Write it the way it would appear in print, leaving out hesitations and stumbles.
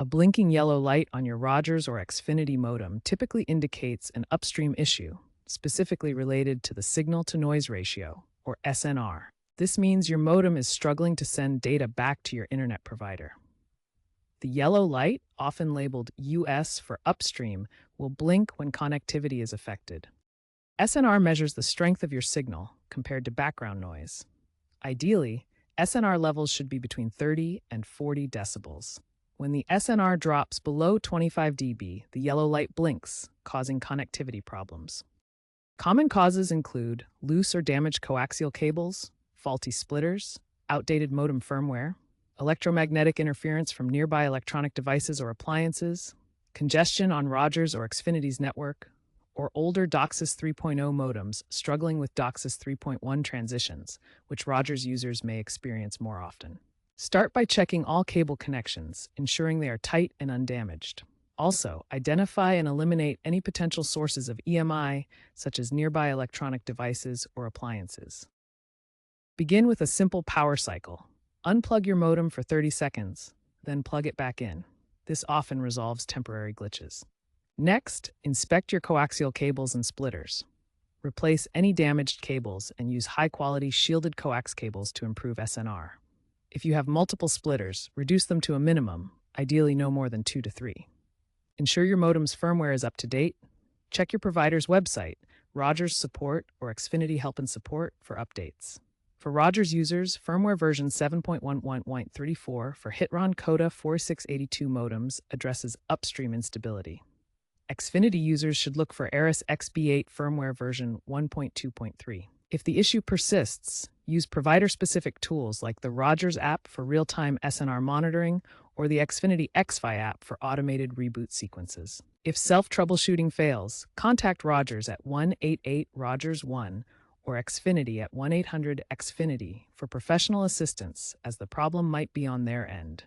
A blinking yellow light on your Rogers or Xfinity modem typically indicates an upstream issue, specifically related to the signal-to-noise ratio, or SNR. This means your modem is struggling to send data back to your internet provider. The yellow light, often labeled US for upstream, will blink when connectivity is affected. SNR measures the strength of your signal compared to background noise. Ideally, SNR levels should be between 30 and 40 decibels. When the SNR drops below 25 dB, the yellow light blinks, causing connectivity problems. Common causes include loose or damaged coaxial cables, faulty splitters, outdated modem firmware, electromagnetic interference from nearby electronic devices or appliances, congestion on Rogers or Xfinity's network, or older DOCSIS 3.0 modems struggling with DOCSIS 3.1 transitions, which Rogers users may experience more often. Start by checking all cable connections, ensuring they are tight and undamaged. Also, identify and eliminate any potential sources of EMI, such as nearby electronic devices or appliances. Begin with a simple power cycle. Unplug your modem for 30 seconds, then plug it back in. This often resolves temporary glitches. Next, inspect your coaxial cables and splitters. Replace any damaged cables and use high-quality shielded coax cables to improve SNR. If you have multiple splitters, reduce them to a minimum, ideally no more than 2 to 3. Ensure your modem's firmware is up to date. Check your provider's website, Rogers Support or Xfinity Help and Support for updates. For Rogers users, firmware version 7.11.34 for Hitron Coda 4682 modems addresses upstream instability. Xfinity users should look for Eris XB8 firmware version 1.2.3. If the issue persists, use provider-specific tools like the Rogers app for real-time SNR monitoring or the Xfinity XFi app for automated reboot sequences. If self-troubleshooting fails, contact Rogers at 188-ROGERS-1 or Xfinity at 1-800-XFINITY for professional assistance, as the problem might be on their end.